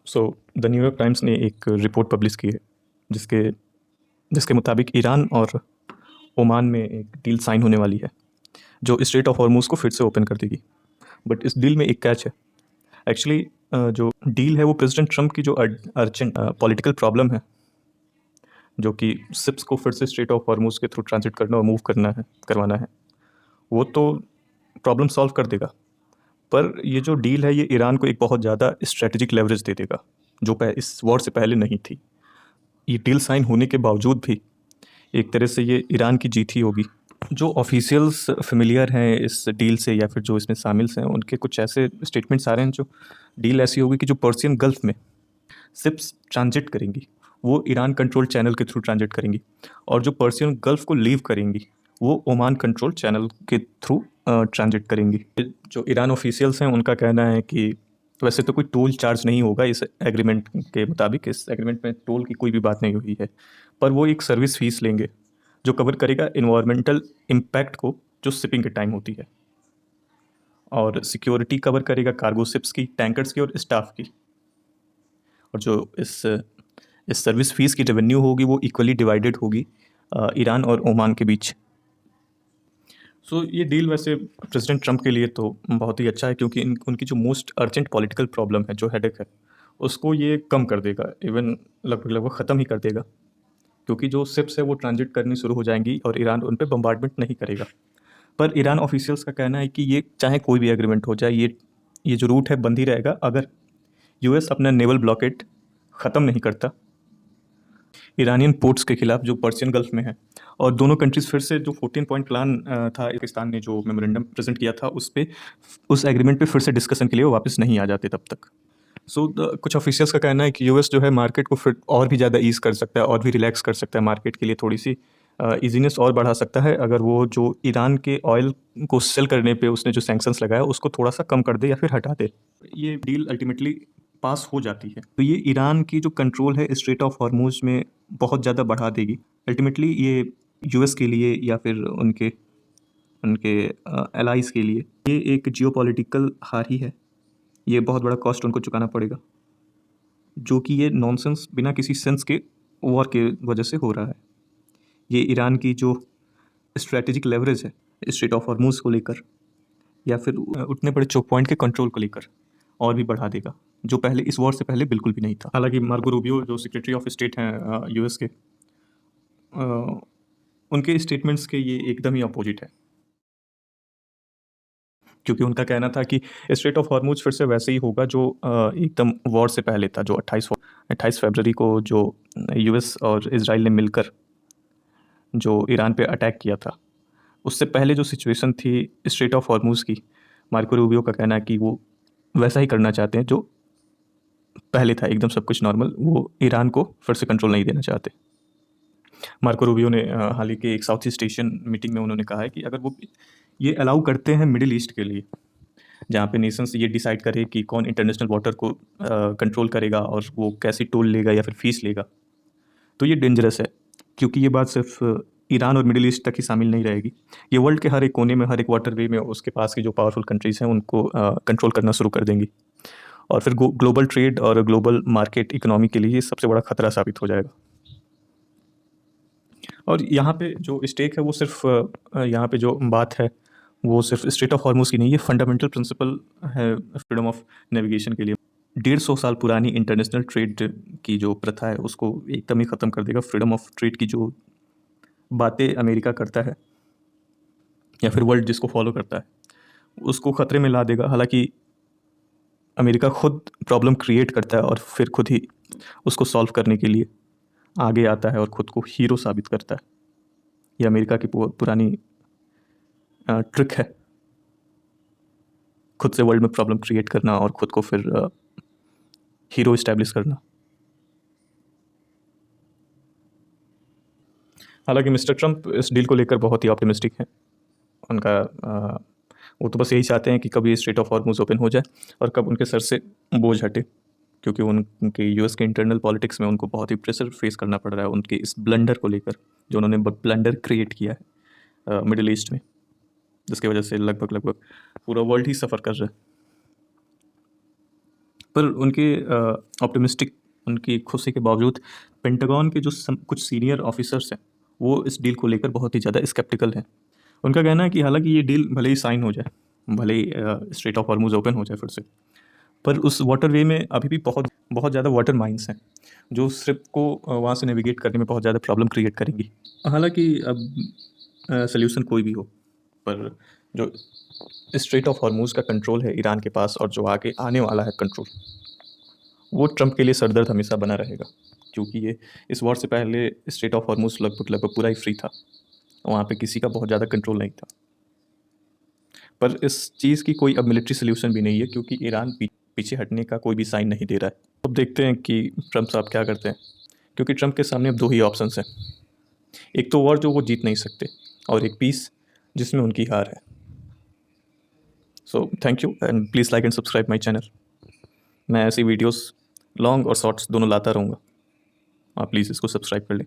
So the New York times ने एक report publish की है जिसके जिसके मुताबिक ईरान और ओमान में एक डील साइन होने वाली है जो स्ट्रेट ऑफ हॉर्मूज को फिर से ओपन कर देगी। बट इस डील में एक कैच है। एक्चुअली जो डील है वो प्रेसिडेंट ट्रम्प की जो अर्जेंट पॉलिटिकल प्रॉब्लम है, जो कि शिप्स को फिर से स्ट्रेट ऑफ हॉर्मूज के थ्रू ट्रांजिट करना और मूव करवाना है, वो तो प्रॉब्लम सॉल्व कर देगा। पर ये जो डील है ये ईरान को एक बहुत ज़्यादा स्ट्रेटेजिक लेवरेज दे देगा जो इस वॉर से पहले नहीं थी। ये डील साइन होने के बावजूद भी एक तरह से ये ईरान की जीत ही होगी। जो ऑफिशियल्स फेमिलियर हैं इस डील से या फिर जो इसमें शामिल हैं, उनके कुछ ऐसे स्टेटमेंट्स आ रहे हैं जो डील ऐसी होगी कि जो पर्शियन गल्फ में शिप्स ट्रांजिट करेंगी वो ईरान कंट्रोल चैनल के थ्रू ट्रांजिट करेंगी, और जो पर्शियन गल्फ को लीव करेंगी वो ओमान कंट्रोल चैनल के थ्रू ट्रांजिट करेंगी। जो ईरान ऑफिशियल्स हैं उनका कहना है कि वैसे तो कोई टोल चार्ज नहीं होगा इस एग्रीमेंट के मुताबिक, इस एग्रीमेंट में टोल की कोई भी बात नहीं हुई है, पर वो एक सर्विस फीस लेंगे जो कवर करेगा इन्वायरमेंटल इम्पैक्ट को जो शिपिंग के टाइम होती है, और सिक्योरिटी कवर करेगा कार्गो शिप्स की, टैंकर्स की और स्टाफ की। और जो इस सर्विस फीस की रेवेन्यू होगी वो इक्वली डिवाइडेड होगी ईरान और ओमान के बीच। सो ये डील वैसे प्रेसिडेंट ट्रम्प के लिए तो बहुत ही अच्छा है, क्योंकि उनकी जो मोस्ट अर्जेंट पॉलिटिकल प्रॉब्लम है, जो हेडेक है, उसको ये कम कर देगा, इवन लगभग लगभग ख़त्म ही कर देगा, क्योंकि जो शिप्स है वो ट्रांजिट करनी शुरू हो जाएंगी और ईरान उन पर बम्बार्डमेंट नहीं करेगा। पर ईरान ऑफिशियल्स का कहना है कि ये चाहे कोई भी एग्रीमेंट हो जाए, ये जो रूट है बंद ही रहेगा अगर यूएस अपना नेवल ब्लॉकेट ख़त्म नहीं करता ईरानियन पोर्ट्स के खिलाफ जो पर्शियन गल्फ में है। और दोनों कंट्रीज फिर से जो 14 पॉइंट प्लान था पाकिस्तान ने जो मेमोरेंडम प्रेजेंट किया था उस एग्रीमेंट पे फिर से डिस्कशन के लिए वो वापस नहीं आ जाते तब तक। सो कुछ ऑफिशियल्स का कहना है कि यूएस जो है मार्केट को फिर और भी ज़्यादा ईज कर सकता है और भी रिलैक्स कर सकता है, मार्केट के लिए थोड़ी सी ईजीनेस और बढ़ा सकता है अगर वो जो ईरान के ऑयल को सेल करने पे उसने जो सैंक्शंस लगाया उसको थोड़ा सा कम कर दे या फिर हटा दे। ये डील अल्टीमेटली पास हो जाती है तो ये ईरान की जो कंट्रोल है स्ट्रेट ऑफ हॉर्मूज में बहुत ज़्यादा बढ़ा देगी। अल्टीमेटली ये यूएस के लिए या फिर उनके उनके एलाइज के लिए ये एक जियोपॉलिटिकल हार ही है। ये बहुत बड़ा कॉस्ट उनको चुकाना पड़ेगा, जो कि ये नॉनसेंस बिना किसी सेंस के वॉर के वजह से हो रहा है। ये ईरान की जो स्ट्रेटेजिक लेवरेज है स्ट्रेट ऑफ हॉर्मूज को लेकर या फिर उतने बड़े चोक पॉइंट के कंट्रोल को लेकर और भी बढ़ा देगा, जो पहले इस वॉर से पहले बिल्कुल भी नहीं था। हालांकि मार्को रूबियो जो सेक्रेटरी ऑफ स्टेट हैं यूएस के, उनके स्टेटमेंट्स के ये एकदम ही अपोजिट है, क्योंकि उनका कहना था कि स्ट्रेट ऑफ हॉर्मूज फिर से वैसे ही होगा जो एकदम वॉर से पहले था, जो 28 फरवरी को जो यूएस और इजराइल ने मिलकर जो ईरान पे अटैक किया था, उससे पहले जो सिचुएशन थी स्ट्रेट ऑफ हॉर्मूज की, मार्को रूबियो का कहना है कि वो वैसा ही करना चाहते हैं जो पहले था, एकदम सब कुछ नॉर्मल। वो ईरान को फिर से कंट्रोल नहीं देना चाहते। मार्को रूबियो ने हाल ही के एक साउथ ईस्ट एशियन मीटिंग में उन्होंने कहा है कि अगर वो ये अलाउ करते हैं मिडिल ईस्ट के लिए, जहाँ पे नेशंस ये डिसाइड करे कि कौन इंटरनेशनल वाटर को कंट्रोल करेगा और वो कैसे टोल लेगा या फिर फीस लेगा, तो ये डेंजरस है, क्योंकि ये बात सिर्फ ईरान और मिडिल ईस्ट तक ही शामिल नहीं रहेगी। ये वर्ल्ड के हर एक कोने में, हर एक वाटर वे में उसके पास की जो पावरफुल कंट्रीज़ हैं उनको कंट्रोल करना शुरू कर देंगी, और फिर ग्लोबल ट्रेड और ग्लोबल मार्केट इकोनॉमी के लिए ये सबसे बड़ा खतरा साबित हो जाएगा। और यहाँ पे जो स्टेक है वो सिर्फ यहाँ पे जो बात है वो सिर्फ स्ट्रेट ऑफ हॉर्मूज की नहीं, ये फंडामेंटल प्रिंसिपल है फ्रीडम ऑफ नेविगेशन के लिए। 150 साल पुरानी इंटरनेशनल ट्रेड की जो प्रथा है उसको एकदम ही ख़त्म कर देगा। फ्रीडम ऑफ ट्रेड की जो बातें अमेरिका करता है या फिर वर्ल्ड जिसको फॉलो करता है उसको ख़तरे में ला देगा। हालांकि अमेरिका खुद प्रॉब्लम क्रिएट करता है और फिर खुद ही उसको सॉल्व करने के लिए आगे आता है और ख़ुद को हीरो साबित करता है। ये अमेरिका की पुरानी ट्रिक है, खुद से वर्ल्ड में प्रॉब्लम क्रिएट करना और ख़ुद को फिर हीरो इस्टेब्लिश करना। हालांकि मिस्टर ट्रम्प इस डील को लेकर बहुत ही ऑप्टिमिस्टिक हैं। उनका वो तो बस यही चाहते हैं कि कब ये स्ट्रेट ऑफ हॉर्मूज ओपन हो जाए और कब उनके सर से बोझ हटे, क्योंकि उनके यूएस के इंटरनल पॉलिटिक्स में उनको बहुत ही प्रेशर फेस करना पड़ रहा है उनके इस ब्लंडर को लेकर, जो उन्होंने ब्लंडर क्रिएट किया है मिडिल ईस्ट में, जिसकी वजह से लगभग लगभग पूरा वर्ल्ड ही सफ़र कर रहा है। पर उनके ऑप्टिमिस्टिक उनकी खुशी के बावजूद पेंटागन के जो कुछ सीनियर ऑफिसर्स हैं वो इस डील को लेकर बहुत ही ज़्यादा स्केप्टिकल हैं। उनका कहना है कि हालांकि ये डील भले ही साइन हो जाए, भले ही स्ट्रेट ऑफ हॉर्मुज ओपन हो जाए फिर से, पर उस वाटरवे में अभी भी बहुत बहुत ज़्यादा वाटर माइंस हैं जो शिप को वहाँ से नेविगेट करने में बहुत ज़्यादा प्रॉब्लम क्रिएट करेंगी। हालांकि अब सल्यूशन कोई भी हो, पर जो स्ट्रेट ऑफ हॉर्मुज का कंट्रोल है ईरान के पास और जो आगे आने वाला है कंट्रोल, वो ट्रंप के लिए सरदर्द हमेशा बना रहेगा, क्योंकि ये इस वॉर से पहले स्ट्रेट ऑफ हॉर्मुज लगभग लगभग पूरा ही फ्री था, वहाँ पे किसी का बहुत ज़्यादा कंट्रोल नहीं था। पर इस चीज़ की कोई अब मिलिट्री सोल्यूशन भी नहीं है, क्योंकि ईरान पीछे हटने का कोई भी साइन नहीं दे रहा है। अब देखते हैं कि ट्रंप साहब क्या करते हैं, क्योंकि ट्रंप के सामने अब दो ही ऑप्शंस हैं, एक तो वॉर जो वो जीत नहीं सकते और एक पीस जिसमें उनकी हार है। So thank you and please like and subscribe my channel. मैं ऐसी वीडियोस लॉन्ग और शॉर्ट्स दोनों लाता रहूँगा, आप प्लीज़ इसको सब्सक्राइब कर लें।